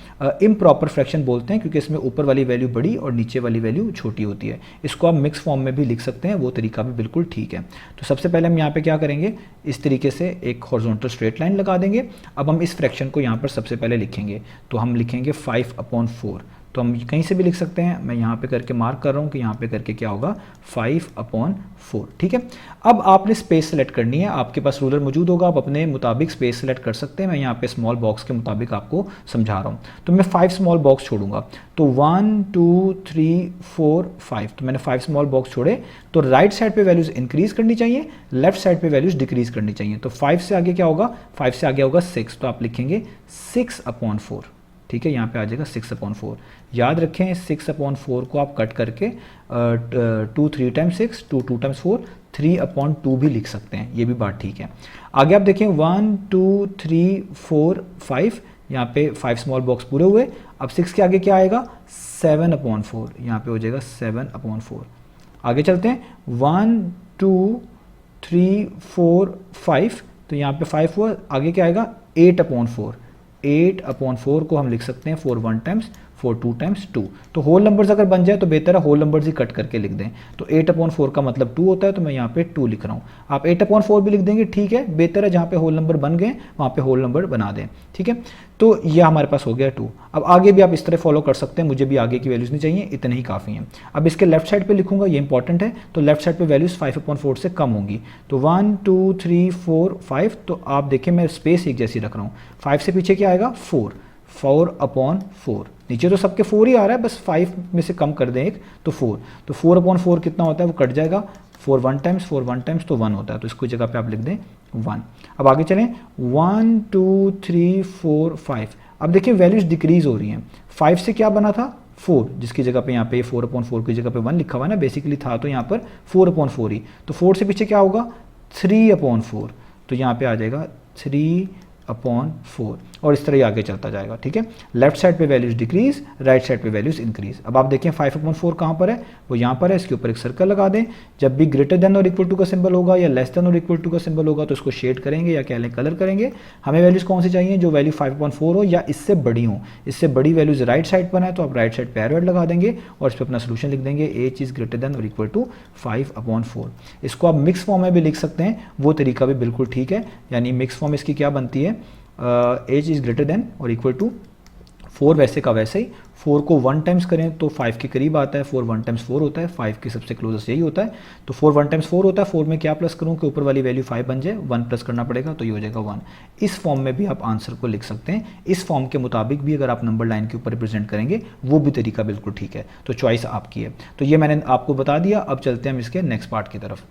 इम्प्रॉपर फ्रैक्शन बोलते हैं, क्योंकि इसमें ऊपर वाली वैल्यू बड़ी और नीचे वाली वैल्यू छोटी होती है। इसको आप मिक्स फॉर्म में भी लिख सकते हैं, वो तरीका भी बिल्कुल ठीक है। तो सबसे पहले हम यहाँ पे क्या करेंगे, इस तरीके से एक हॉरिजॉन्टल स्ट्रेट लाइन लगा देंगे। अब हम इस फ्रैक्शन को यहाँ पर सबसे पहले लिखेंगे, तो हम लिखेंगे 5/4। तो हम कहीं से भी लिख सकते हैं, मैं यहाँ पे करके मार्क कर रहा हूँ कि यहाँ पे करके क्या होगा 5/4। ठीक है, अब आपने स्पेस सेलेक्ट करनी है। आपके पास रूलर मौजूद होगा, आप अपने मुताबिक स्पेस सेलेक्ट कर सकते हैं। मैं यहाँ पे स्मॉल बॉक्स के मुताबिक आपको समझा रहा हूँ। तो मैं 5 स्मॉल बॉक्स छोड़ूंगा, तो 1 2 3 4 5, तो मैंने 5 स्मॉल बॉक्स छोड़े। तो राइट साइड पे वैल्यूज इंक्रीज करनी चाहिए, लेफ्ट साइड पे वैल्यूज डिक्रीज करनी चाहिए। तो 5 से आगे क्या होगा, 5 से आगे होगा 6, तो आप लिखेंगे 6/4। ठीक है, यहाँ पे आ जाएगा 6/4। याद रखें 6/4 को आप कट करके 2 3 टाइम्स 6, 2 2 टाइम्स 4, 3/2 भी लिख सकते हैं, ये भी बात ठीक है। आगे आप देखें 1 2 3 4 5, यहाँ पे 5 स्मॉल बॉक्स पूरे हुए। अब 6 के आगे क्या आएगा 7/4, यहाँ पे हो जाएगा 7/4। आगे चलते हैं 1 2 3 4 5, तो यहाँ पे 5 हुआ, आगे क्या आएगा 8/4। 8/4 को हम लिख सकते हैं 4 1 टाइम्स 4 2 टाइम्स 2। तो होल नंबर्स अगर बन जाए तो बेहतर है होल नंबर्स ही कट करके लिख दें। तो 8/4 का मतलब 2 होता है, तो मैं यहाँ पे 2 लिख रहा हूँ। आप 8/4 भी लिख देंगे, ठीक है, बेहतर है जहाँ पे होल नंबर बन गए वहाँ पे होल नंबर बना दें, ठीक है। तो यह हमारे पास हो गया 2। अब आगे भी आप इस तरह फॉलो कर सकते हैं, मुझे भी आगे की वैल्यूज़ नहीं चाहिए, इतने ही काफ़ी हैं। अब इसके लेफ्ट साइड पे लिखूंगा, ये इंपॉर्टेंट है, तो लेफ्ट साइड पे वैल्यूज़ 5/4 से कम होंगी। तो 1 2 3 4 5, तो आप देखें मैं स्पेस एक जैसी रख रहा हूँ। 5 से पीछे क्या आएगा 4, 4/4। नीचे तो सबके 4 ही आ रहा है, बस 5 में से कम कर दें एक, तो 4। तो 4/4 कितना होता है, वो कट जाएगा। 4 1 टाइम्स 4 1 टाइम्स तो 1 होता है, तो इसको जगह पे आप लिख दें 1। अब आगे चलें, 1 2 3 4 5। अब देखिए वैल्यूज डिक्रीज हो रही हैं। 5 से क्या बना था 4, जिसकी जगह पे यहाँ पे 4/4 की जगह पे 1 लिखा हुआ है ना, बेसिकली था तो यहाँ पर 4/4 ही। तो 4 से पीछे क्या होगा 3/4, तो यहाँ पे आ जाएगा 3/4, और इस तरह ही आगे चलता जाएगा, ठीक है। लेफ्ट साइड पे वैल्यूज डिक्रीज, राइट साइड पे वैल्यूज इंक्रीज। अब आप देखें 5/4 कहाँ पर है, वो यहाँ पर है, इसके ऊपर एक सर्कल लगा दें। जब भी ग्रेटर देन और इक्वल टू का सिंबल होगा या लेस देन और इक्वल टू का सिंबल होगा तो इसको शेड करेंगे या कह लें कलर करेंगे। हमें वैल्यूज कौन सी चाहिए, जो वैल्यू 5/4 हो या इससे बड़ी हो। इससे बड़ी वैल्यूज राइट साइड पर है तो आप राइट साइड पे एरो लगा देंगे और इस पर अपना सोल्यूशन लिख देंगे, एच इज ग्रेटर देन और इक्वल टू 5/4। इसको आप मिक्स फॉर्म में भी लिख सकते हैं, वो तरीका भी बिल्कुल ठीक है। यानी मिक्स फॉर्म इसकी क्या बनती है, एच इज ग्रेटर देन और इक्वल टू 4 वैसे का वैसे ही। 4 को 1 टाइम्स करें तो 5 के करीब आता है, 4 1 टाइम्स 4 होता है, 5 के सबसे क्लोजेस्ट यही होता है। तो 4 1 टाइम्स 4 होता है, 4 में क्या प्लस करूं कि ऊपर वाली वैल्यू 5 बन जाए, 1 प्लस करना पड़ेगा तो ये हो जाएगा 1। इस फॉर्म में भी आप आंसर को लिख सकते हैं। इस फॉर्म के मुताबिक भी अगर आप नंबर लाइन के ऊपर रिप्रेजेंट करेंगे वो भी तरीका बिल्कुल ठीक है, तो चॉइस आपकी है। तो ये मैंने आपको बता दिया। अब चलते हैं हम इसके नेक्स्ट पार्ट की तरफ।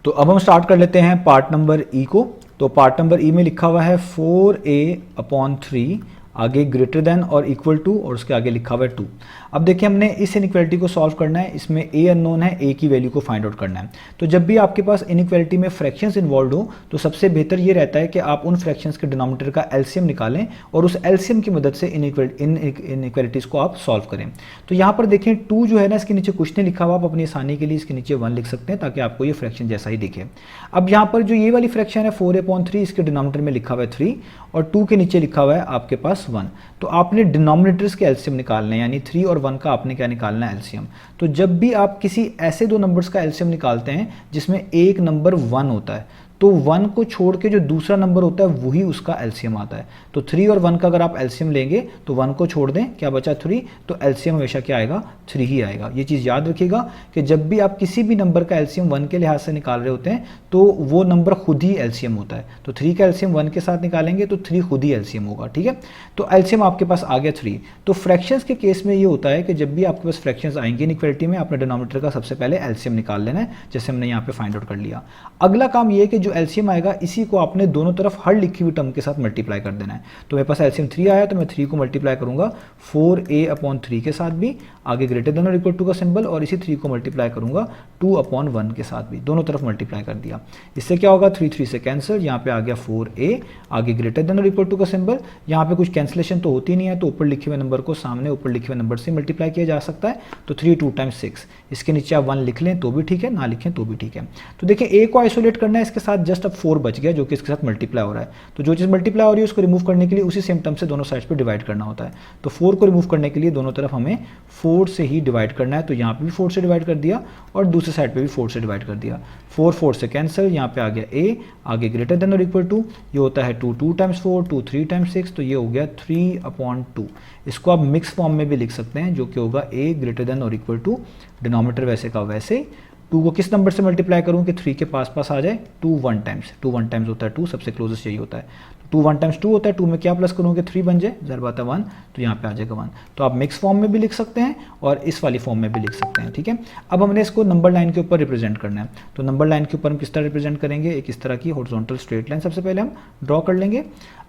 तो अब हम स्टार्ट कर लेते हैं पार्ट नंबर ई को। तो पार्ट नंबर ई में लिखा हुआ है 4a/3, आगे ग्रेटर देन और इक्वल टू और उसके आगे लिखा हुआ है 2। अब देखिए हमने इस इनइक्वालिटी को सॉल्व करना है। इसमें a अननोन है, a की वैल्यू को फाइंड आउट करना है। तो जब भी आपके पास इनइक्वालिटी में फ्रैक्शंस इन्वॉल्व हो तो सबसे बेहतर ये रहता है कि आप उन फ्रैक्शंस के डिनोमिनेटर का एलसीएम निकालें और उस एलसीएम की मदद से इनइक्वालिटीज़ को आप सॉल्व करें। तो यहाँ पर देखें 2 जो है ना, इसके नीचे कुछ नहीं लिखा हुआ, आप अपनी आसानी के लिए इसके नीचे 1 लिख सकते हैं ताकि आपको ये फ्रैक्शन जैसा ही दिखे। अब यहाँ पर जो ये वाली फ्रैक्शन है 4a/3, इसके डिनोमिनेटर में लिखा हुआ है 3 और 2 के नीचे लिखा हुआ है आपके पास 1। तो आपने डिनोमिनेटर्स के एलसीएम निकालने हैं, यानी 3 और 1 का आपने क्या निकालना है एलसीएम। तो जब भी आप किसी ऐसे दो नंबर्स का एलसीएम निकालते हैं जिसमें एक नंबर 1 होता है तो 1 को छोड़ के जो दूसरा नंबर होता है वही उसका एलसीएम आता है। तो 3 और 1 का अगर आप एलसीएम लेंगे तो 1 को छोड़ दें, क्या बचा 3, तो एलसीएम हमेशा क्या आएगा 3 ही आएगा। ये चीज़ याद रखिएगा कि जब भी आप किसी भी नंबर का एलसीएम 1 के लिहाज से निकाल रहे होते हैं तो वो नंबर खुद ही एलसीएम होता है। तो 3 का एलसीएम 1 के साथ निकालेंगे तो 3 खुद ही एलसीएम होगा, ठीक है। तो एलसीएम आपके पास आ गया 3। तो फ्रैक्शंस के केस में ये होता है कि जब भी आपके पास फ्रैक्शंस आएंगे इनइक्वालिटी में, आपने डिनोमिनेटर का सबसे पहले एलसीएम निकाल लेना है, जैसे हमने यहाँ पे फाइंड आउट कर लिया। अगला काम ये है कि जो एलसीएम आएगा इसी को आपने दोनों तरफ हर लिखी हुई टर्म के साथ मल्टीप्लाई कर देना है। तो मेरे पास एलसीएम 3 आया तो मैं 3 को मल्टीप्लाई करूंगा 4a/3 के साथ भी, आगे ग्रेटर देन और इक्वल टू का सिंबल, और इसी 3 को मल्टीप्लाई करूंगा 2/1 के साथ भी, दोनों तरफ मल्टीप्लाई कर दिया। इससे क्या होगा 3 3 से कैंसिल, यहाँ पे आ गया 4a, आगे ग्रेटर देन और इक्वल टू का सिंबल। यहाँ पे कुछ कैंसिलेशन तो होती नहीं है तो ऊपर लिखे हुए नंबर को सामने ऊपर लिखे हुए नंबर से मल्टीप्लाई किया जा सकता है। तो 3 2 टाइम्स 6, इसके नीचे आप 1 लिख लें तो भी ठीक है, ना लिखें तो भी ठीक है। तो देखिए a को आइसोलेट करना है, इसके साथ जस्ट अब 4 बच गया जो कि इसके साथ मल्टीप्लाई हो रहा है। तो जो चीज़ मल्टीप्लाई हो रही है उसको रिमूव करने के लिए उसी सेम टर्म से दोनों साइड्स पे डिवाइड करना होता है। तो 4 को रिमूव करने के लिए दोनों तरफ हमें 4 से ही डिवाइड करना है। तो यहाँ पे भी 4 से डिवाइड कर दिया और दूसरे साइड पे भी 4 से डिवाइड कर दिया। 4 4 से कैंसिल, यहाँ पे आ गया a, आगे ग्रेटर देन और इक्वल टू, ये होता है 2 2 टाइम्स 4, 2 3 टाइम्स 6, तो ये हो गया 3/2। इसको आप मिक्स फॉर्म में भी लिख सकते हैं जो कि होगा a ग्रेटर देन और इक्वल टू, डिनोमिनेटर वैसे का वैसे, 2 को किस नंबर से मल्टीप्लाई करूँ कि 3 के पास पास आ जाए, 2 1 टाइम्स, 2 1 टाइम्स होता है 2, सबसे क्लोजेस्ट यही होता है। 2 1 टाइम्स 2 होता है, 2 में क्या प्लस करूँगे 3 बन जाए, ज़रा बात है 1, तो यहाँ पे आ जाएगा 1। तो आप मिक्स फॉर्म में भी लिख सकते हैं और इस वाली फॉर्म में भी लिख सकते हैं, ठीक है। अब हमने इसको नंबर लाइन के ऊपर रिप्रेजेंट करना है। तो नंबर लाइन के ऊपर हम किस तरह रिप्रेजेंट करेंगे, एक इस तरह की हॉरिजॉन्टल स्ट्रेट लाइन सबसे पहले हम ड्रॉ कर लेंगे।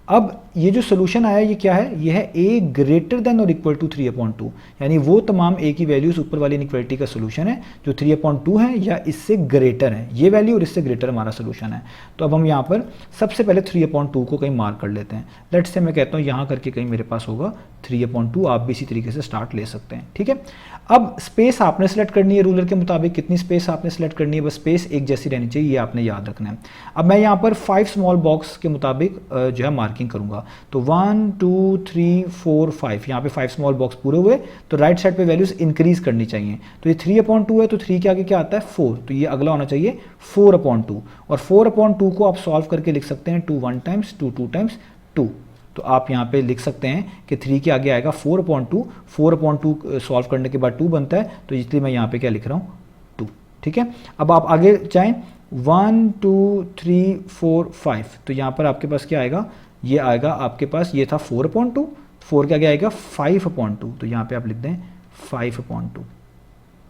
अब ये जो सोल्यूशन आया ये क्या है, ये है a ग्रेटर देन और इक्वल टू 3/2, यानी वो तमाम a की वैल्यूज ऊपर वाली इनइक्वालिटी का सोल्यूशन है जो 3/2 है या इससे ग्रेटर है, ये वैल्यू और इससे ग्रेटर हमारा सोल्यूशन है। तो अब हम यहाँ पर सबसे पहले 3/2 को कहीं मार्क कर लेते हैं। लेट्स से मैं कहता हूँ यहाँ करके कहीं मेरे पास होगा 3/2, आप भी इसी तरीके से स्टार्ट ले सकते हैं, ठीक है। अब स्पेस आपने सेलेक्ट करनी है रूलर के मुताबिक, कितनी स्पेस आपने सेलेक्ट करनी है, बस स्पेस एक जैसी रहनी चाहिए, ये आपने याद रखना है। अब मैं यहाँ पर 5 स्मॉल बॉक्स के मुताबिक जो है मार्किंग मार्किंग करूंगा। तो 1 2 3 4 5, यहाँ पे 5 स्मॉल बॉक्स पूरे हुए, तो राइट साइड पे वैल्यूज इंक्रीज करनी चाहिए। तो ये 3/2 है, तो 3 के आगे क्या आता है 4, तो ये अगला होना चाहिए 4/2, और 4/2 को आप सॉल्व करके लिख सकते हैं 2 1 टाइम्स 2 2 टाइम्स 2। तो आप यहाँ पे लिख सकते हैं कि 3 के आगे आएगा 4/2, 4/2 सॉल्व करने के बाद 2 बनता है, तो इसलिए मैं यहाँ पे क्या लिख रहा हूँ 2। ठीक है, अब आप आगे जाएं 1 2 3 4 5, तो यहाँ पर आपके पास क्या आएगा, ये आएगा आपके पास, ये था 4/2, 4 के आगे आएगा 5/2, तो यहाँ पे आप लिख दें 5/2।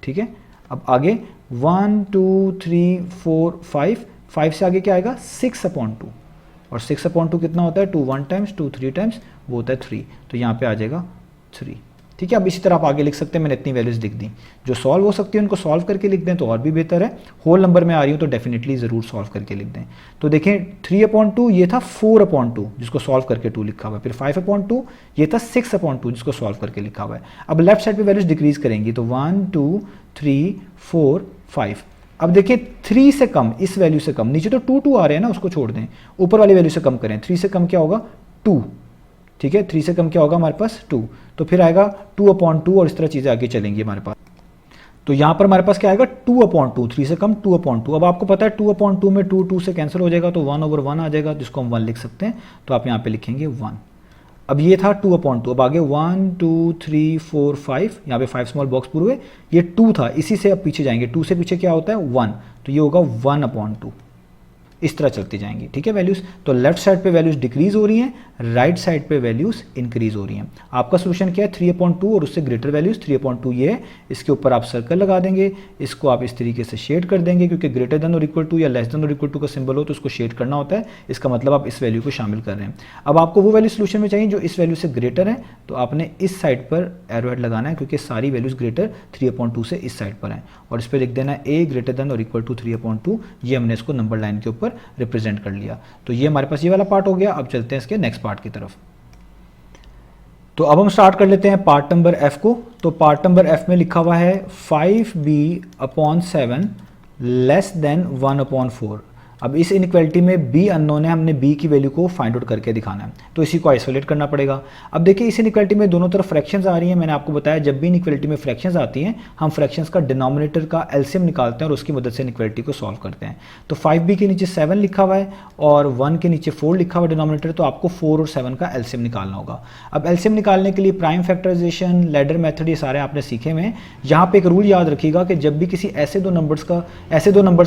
ठीक है, अब आगे 1 2 3 4 5, 5 से आगे क्या आएगा 6/2, और 6/2 कितना होता है 2 1 टाइम्स 2 3 टाइम्स, वो होता है 3, तो यहाँ पे आ जाएगा 3। ठीक है, अब इसी तरह आप आगे लिख सकते हैं, मैंने इतनी वैल्यूज लिख दी, जो सॉल्व हो सकती है उनको सॉल्व करके लिख दें तो और भी बेहतर है। होल नंबर में आ रही हो तो डेफिनेटली ज़रूर सॉल्व करके लिख दें। तो देखें 3/2 ये था 4/2 जिसको सॉल्व करके 2 लिखा हुआ है, फिर 5/2 ये था 6/2 जिसको सॉल्व करके लिखा हुआ है। अब लेफ्ट साइड पे वैल्यूज डिक्रीज करेंगी, तो 1 2 3 4 5। अब देखिए 3 से कम, इस वैल्यू से कम, नीचे तो 2 2 आ रहे हैं ना, उसको छोड़ दें, ऊपर वाली वैल्यू से कम करें। 3 से कम क्या होगा 2, ठीक है, 3 से कम क्या होगा हमारे पास 2, तो फिर आएगा 2/2, और इस तरह चीज़ें आगे चलेंगी हमारे पास। तो यहाँ पर हमारे पास क्या आएगा 2/2, 3 से कम 2/2। अब आपको पता है 2/2 में 2 2 से कैंसिल हो जाएगा, तो 1/1 आ जाएगा, जिसको हम 1 लिख सकते हैं, तो आप यहाँ पे लिखेंगे 1। अब ये था 2/2, अब आगे 1 2 3 4 5, यहाँ पे 5 स्मॉल बॉक्स पूरे हुए, ये 2 था, इसी से अब पीछे जाएंगे, 2 से पीछे क्या होता है 1, तो ये होगा 1/2, इस तरह चलती जाएंगी। ठीक है, वैल्यूज तो लेफ्ट साइड पे वैल्यूज डिक्रीज हो रही हैं, राइट साइड पे वैल्यूज इंक्रीज हो रही हैं। आपका सोल्यूशन क्या है 3/2 और उससे ग्रेटर वैल्यूज 3/2 ये है, इसके ऊपर आप सर्कल लगा देंगे, इसको आप इस तरीके से शेड कर देंगे, क्योंकि ग्रेटर देन और इक्वल टू या लेस देन और इक्वल टू का सिंबल हो तो उसको शेड करना होता है, इसका मतलब आप इस वैल्यू को शामिल कर रहे हैं। अब आपको वो वैल्यू सोल्यूशन में चाहिए जो इस वैल्यू से ग्रेटर है, तो आपने इस साइड पर एरो हेड लगाना है, क्योंकि सारी वैल्यूज ग्रेटर 3/2 से इस साइड पर हैं, और इस पर लिख देना a ग्रेटर देन और इक्वल टू 3/2, ये हमने इसको नंबर लाइन के ऊपर रिप्रेजेंट कर लिया। तो ये हमारे पास ये वाला पार्ट हो गया। अब चलते हैं इसके नेक्स्ट पार्ट की तरफ। तो अब हम स्टार्ट कर लेते हैं पार्ट नंबर एफ को। तो पार्ट नंबर एफ में लिखा हुआ है 5b/7 लेस देन 1/4। अब इस इनइक्वालिटी में b अननोन है, हमने b की वैल्यू को फाइंड आउट करके दिखाना है, तो इसी को आइसोलेट करना पड़ेगा। अब देखिए इस इनइक्वालिटी में दोनों तरफ फ्रैक्शंस आ रही हैं। मैंने आपको बताया जब भी इनइक्वालिटी में फ्रैक्शंस आती हैं हम फ्रैक्शंस का डिनोमिनेटर का एलसीएम निकालते हैं और उसकी मदद से इनइक्वालिटी को सॉल्व करते हैं। तो 5b के नीचे 7 लिखा हुआ है और 1 के नीचे 4 लिखा हुआ डिनोमिनेटर, तो आपको 4 और 7 का एलसीएम निकालना होगा। अब एलसीएम निकालने के लिए प्राइम फैक्टराइजेशन, लैडर मेथड, ये सारे आपने सीखे हुए हैं। यहाँ पे एक रूल याद रखिएगा कि जब भी किसी ऐसे दो नंबर्स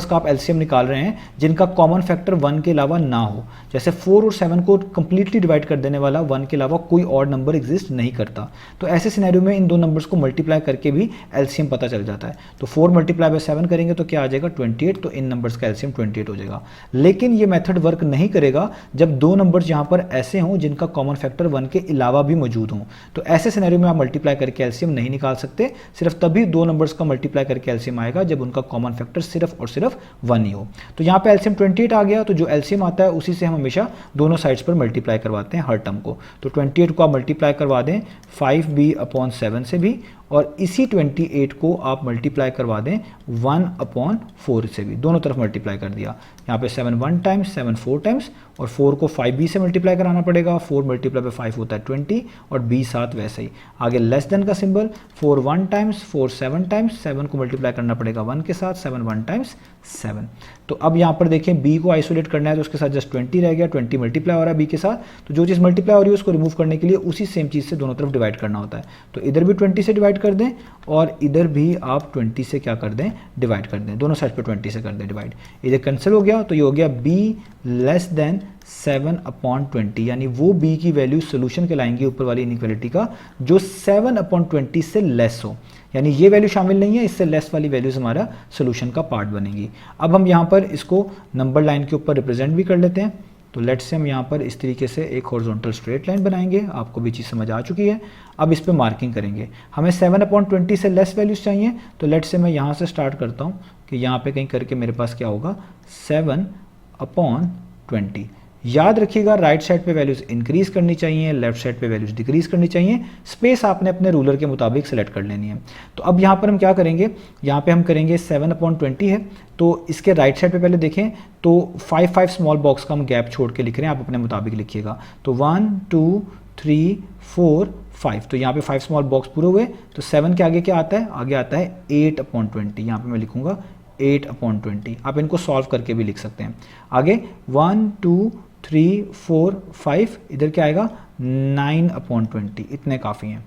का आप एलसीएम निकाल रहे हैं जिनका कॉमन फैक्टर 1 के अलावा ना हो, जैसे 4 और 7 को कंप्लीटली डिवाइड कर देने वाला 1 के अलावा कोई और नंबर एग्जिस्ट नहीं करता, तो ऐसे सिनेरियो में इन दो नंबर्स को मल्टीप्लाई करके भी एलसीएम पता चल जाता है। तो 4 × 7 करेंगे तो क्या आ जाएगा 28, तो इन नंबर्स का एलसीएम 28 हो जाएगा। लेकिन ये मेथड वर्क नहीं करेगा जब दो नंबर्स यहाँ पर ऐसे हों जिनका कॉमन फैक्टर 1 के अलावा भी मौजूद हों, तो ऐसे सिनेरियो में आप मल्टीप्लाई करके एलसीएम नहीं निकाल सकते। सिर्फ तभी दो नंबर्स का मल्टीप्लाई करके एलसीएम आएगा जब उनका कॉमन फैक्टर सिर्फ और सिर्फ 1 ही हो। तो यहाँ पे एलसीएम 28 आ गया, तो जो एलसीएम आता है उसी से हम हमेशा दोनों साइड्स पर मल्टीप्लाई करवाते हैं हर टर्म को। तो 28 को आप मल्टीप्लाई करवा दें 5b/7 से भी, और इसी 28 को आप मल्टीप्लाई करवा दें 1/4 से भी, दोनों तरफ मल्टीप्लाई कर दिया। यहाँ पे 7 1 टाइम्स, 7 4 टाइम्स, और 4 को 5b से मल्टीप्लाई कराना पड़ेगा, 4 × 5 होता है 20, और b 7 वैसे ही। आगे लेस देन का सिंबल, 4 1 टाइम्स, 4 7 टाइम्स, 7 को मल्टीप्लाई करना पड़ेगा 1 के साथ, 7 1 टाइम्स 7। तो अब यहाँ पर देखें b को आइसोलेट करना है तो उसके साथ जस्ट 20 रह गया, 20 मल्टीप्लाई हो रहा है b के साथ, तो जो चीज़ मल्टीप्लाई हो रही है उसको रिमूव करने के लिए उसी सेम चीज़ से दोनों तरफ डिवाइड करना होता है। तो इधर भी 20 से डिवाइड कर दें और इधर भी आप 20 से क्या कर दें, डिवाइड कर दें, दोनों साइड पर 20 से कर दें डिवाइड। इधर कैंसिल हो गया, तो ये हो गया b लेस देन 7/20, यानी वो b की वैल्यू सोल्यूशन के लाएंगे ऊपर वाली इनइक्वालिटी का जो 7/20 से लेस हो, यानी ये वैल्यू शामिल नहीं है, इससे लेस वाली वैल्यूज हमारा सोल्यूशन का पार्ट बनेगी। अब हम यहाँ पर इसको नंबर लाइन के ऊपर रिप्रेजेंट भी कर लेते हैं। तो लेट्स से हम यहाँ पर इस तरीके से एक हॉरिजॉन्टल स्ट्रेट लाइन बनाएंगे, आपको भी चीज़ समझ आ चुकी है। अब इस पे मार्किंग करेंगे, हमें 7/20 से लेस वैल्यूज चाहिए, तो लेट्स से मैं यहाँ से स्टार्ट करता हूँ कि यहाँ पे कहीं करके मेरे पास क्या होगा 7/20, याद रखिएगा राइट साइड पे वैल्यूज़ इंक्रीज करनी चाहिए, लेफ्ट साइड पे वैल्यूज़ डिक्रीज करनी चाहिए। स्पेस आपने अपने रूलर के मुताबिक सेलेक्ट कर लेनी है। तो अब यहाँ पर हम क्या करेंगे, यहाँ पे हम करेंगे 7/20 है, तो इसके राइट साइड पे पहले देखें तो 5 स्मॉल बॉक्स का हम गैप छोड़ के लिख रहे हैं, आप अपने मुताबिक लिखिएगा। तो 1 2 3 4 5, तो यहाँ पे 5 स्मॉल बॉक्स पूरे हुए। तो 7 के आगे क्या आता है, आगे आता है 8/20। यहाँ पे मैं लिखूंगा 8/20। आप इनको सॉल्व करके भी लिख सकते हैं। आगे 1 2 3 4 5, इधर क्या आएगा 9/20। इतने काफ़ी हैं।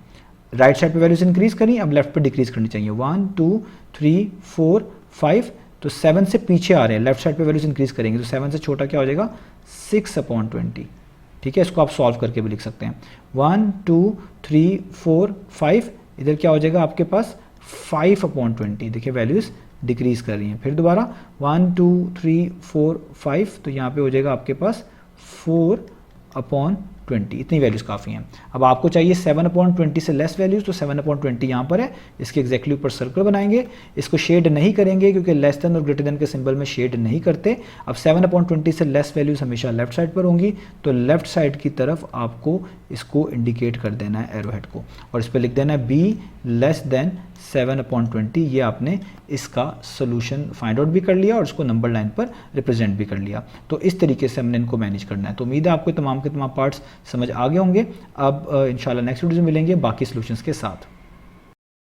राइट साइड पे वैल्यूज इंक्रीज करी, अब लेफ्ट पे डिक्रीज करनी चाहिए। 1 2 3 4 5, तो 7 से पीछे आ रहे हैं, लेफ्ट साइड पे वैल्यूज इंक्रीज करेंगे, तो 7 से छोटा क्या हो जाएगा 6/20। ठीक है, इसको आप सॉल्व करके भी लिख सकते हैं। 1 2 3 4 5, इधर क्या हो जाएगा आपके पास 5/20। देखिए वैल्यूज डिक्रीज कर रही हैं। फिर दोबारा 1 2 3 4 5, तो यहाँ पे हो जाएगा आपके पास 4/20। इतनी वैल्यूज काफ़ी हैं। अब आपको चाहिए 7/20 से लेस वैल्यूज, तो 7/20 यहाँ पर है, इसके एग्जैक्टली ऊपर सर्कल बनाएंगे। इसको शेड नहीं करेंगे क्योंकि लेस देन और ग्रेटर देन के सिंबल में शेड नहीं करते। अब 7/20 से लेस वैल्यूज हमेशा लेफ्ट साइड पर होंगी, तो लेफ्ट साइड की तरफ आपको इसको इंडिकेट कर देना है एरो हेड को, और इस पर लिख देना है बी लेस देन 7/20। ये आपने इसका सोल्यूशन फाइंड आउट भी कर लिया और इसको नंबर लाइन पर रिप्रेजेंट भी कर लिया। तो इस तरीके से हमने इनको मैनेज करना है। तो उम्मीद है आपको तमाम के तमाम पार्ट्स समझ आ गए होंगे। अब इंशाल्लाह नेक्स्ट वीडियो में मिलेंगे बाकी सॉल्यूशंस के साथ।